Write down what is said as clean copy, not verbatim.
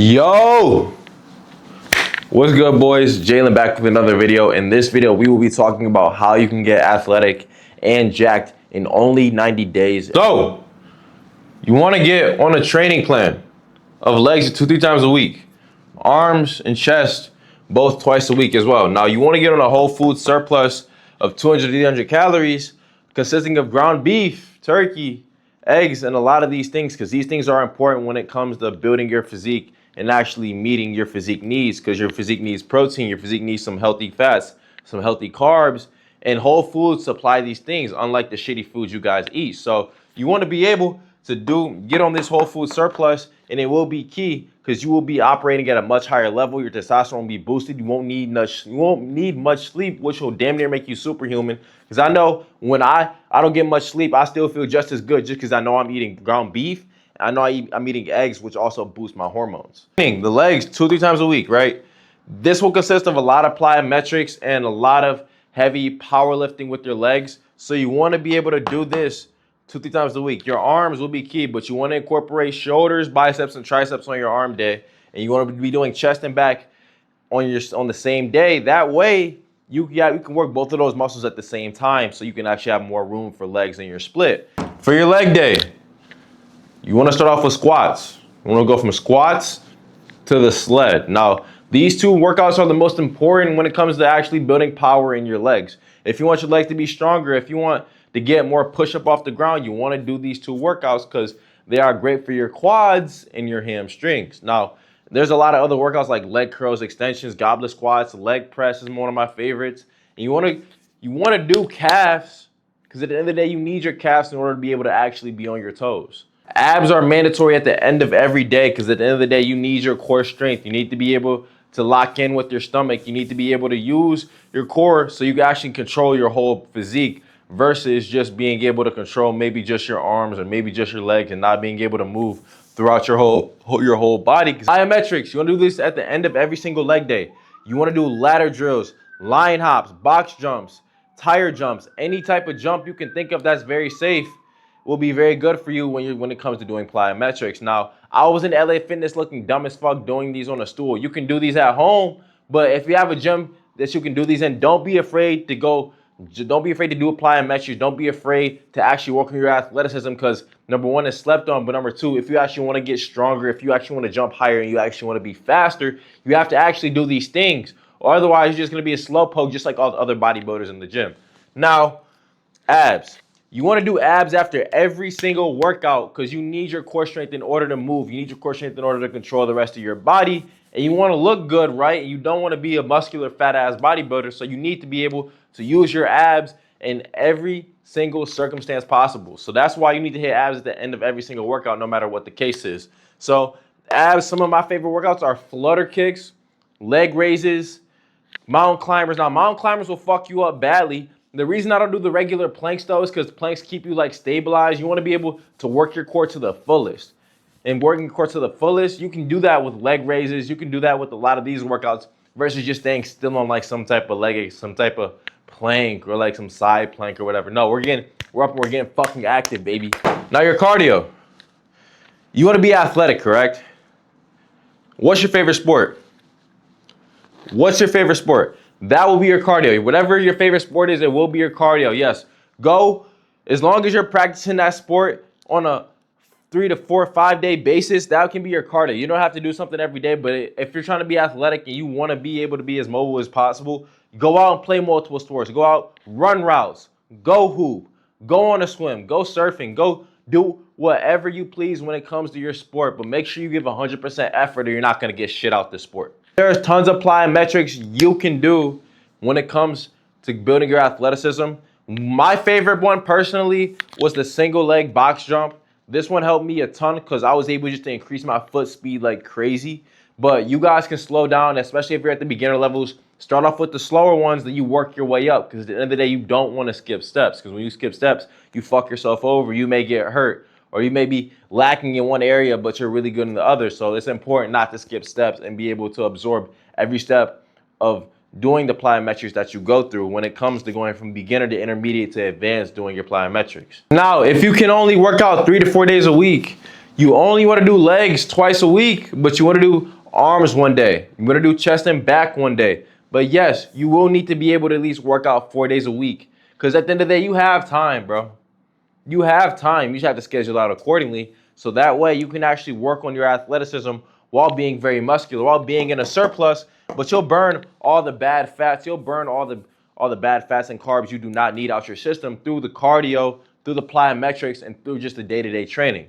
Yo, what's good, boys? Jalen back with another video. In this video, we will be talking about how you can get athletic and jacked in only 90 days. So, you want to get on a training plan of legs 2-3 times a week, arms and chest both twice a week as well. Now, you want to get on a whole food surplus of 200 to 300 calories consisting of ground beef, turkey, eggs, and a lot of these things, because these things are important when it comes to building your physique and actually meeting your physique needs, because your physique needs protein, your physique needs some healthy fats, some healthy carbs, and whole foods supply these things, unlike the shitty foods you guys eat. So you want to be able to get on this whole food surplus, and it will be key because you will be operating at a much higher level. Your testosterone will be boosted. You won't need much sleep, which will damn near make you superhuman. Because I know when I don't get much sleep, I still feel just as good, just because I know I'm eating ground beef. I know I'm eating eggs, which also boost my hormones. The legs 2-3 times a week, right? This will consist of a lot of plyometrics and a lot of heavy powerlifting with your legs. So you want to be able to do this 2-3 times a week. Your arms will be key, but you want to incorporate shoulders, biceps, and triceps on your arm day, and you want to be doing chest and back on the same day. That way, you can work both of those muscles at the same time, so you can actually have more room for legs in your split. For your leg day, you want to start off with squats. You want to go from squats to the sled. Now, these two workouts are the most important when it comes to actually building power in your legs. If you want your legs to be stronger, if you want to get more push-up off the ground, you want to do these two workouts because they are great for your quads and your hamstrings. Now, there's a lot of other workouts like leg curls, extensions, goblet squats, leg press is one of my favorites. And you want to do calves because at the end of the day, you need your calves in order to be able to actually be on your toes. Abs are mandatory at the end of every day because at the end of the day, you need your core strength. You need to be able to lock in with your stomach. You need to be able to use your core so you can actually control your whole physique versus just being able to control maybe just your arms or maybe just your legs and not being able to move throughout your whole body. Plyometrics, you want to do this at the end of every single leg day. You want to do ladder drills, line hops, box jumps, tire jumps, any type of jump you can think of that's very safe will be very good for you when it comes to doing plyometrics. Now, I was in LA Fitness looking dumb as fuck doing these on a stool. You can do these at home, but if you have a gym that you can do these in, don't be afraid to do a plyometrics. Don't be afraid to actually work on your athleticism because number one, it's slept on, but number two, if you actually want to get stronger, if you actually want to jump higher and you actually want to be faster, you have to actually do these things. Or otherwise, you're just going to be a slowpoke just like all the other bodybuilders in the gym. Now, abs. You want to do abs after every single workout because you need your core strength in order to move. You need your core strength in order to control the rest of your body. And you want to look good, right? You don't want to be a muscular, fat-ass bodybuilder. So you need to be able to use your abs in every single circumstance possible. So that's why you need to hit abs at the end of every single workout, no matter what the case is. So abs, some of my favorite workouts are flutter kicks, leg raises, mountain climbers. Now, mountain climbers will fuck you up badly. The reason I don't do the regular planks though is because planks keep you like stabilized. You want to be able to work your core to the fullest. And working your core to the fullest, you can do that with leg raises. You can do that with a lot of these workouts versus just staying still on like some type of leg, some type of plank or like some side plank or whatever. No, we're up and we're getting fucking active, baby. Now your cardio. You want to be athletic, correct? What's your favorite sport? What's your favorite sport? That will be your cardio. Whatever your favorite sport is, it will be your cardio. Yes, go as long as you're practicing that sport on a 3 to 4 5 day basis. That can be your cardio. You don't have to do something every day, but if you're trying to be athletic and you want to be able to be as mobile as possible, go out and play multiple sports. Go out, run routes, go hoop, go on a swim, go surfing, go do whatever you please when it comes to your sport, but make sure you give 100% effort or you're not going to get shit out the sport. There's tons of plyometrics you can do when it comes to building your athleticism. My favorite one personally was the single leg box jump. This one helped me a ton because I was able just to increase my foot speed like crazy. But you guys can slow down, especially if you're at the beginner levels. Start off with the slower ones, then you work your way up because at the end of the day, you don't want to skip steps because when you skip steps, you fuck yourself over. You may get hurt. Or you may be lacking in one area, but you're really good in the other. So it's important not to skip steps and be able to absorb every step of doing the plyometrics that you go through when it comes to going from beginner to intermediate to advanced doing your plyometrics. Now, if you can only work out 3 to 4 days a week, You only want to do legs twice a week, but you want to do arms one day. You want to do chest and back one day. But yes, you will need to be able to at least work out 4 days a week. Because at the end of the day, you have time, bro. You have time. You just have to schedule out accordingly. So that way you can actually work on your athleticism while being very muscular, while being in a surplus, but you'll burn all the bad fats. You'll burn all the bad fats and carbs you do not need out your system through the cardio, through the plyometrics, and through just the day-to-day training.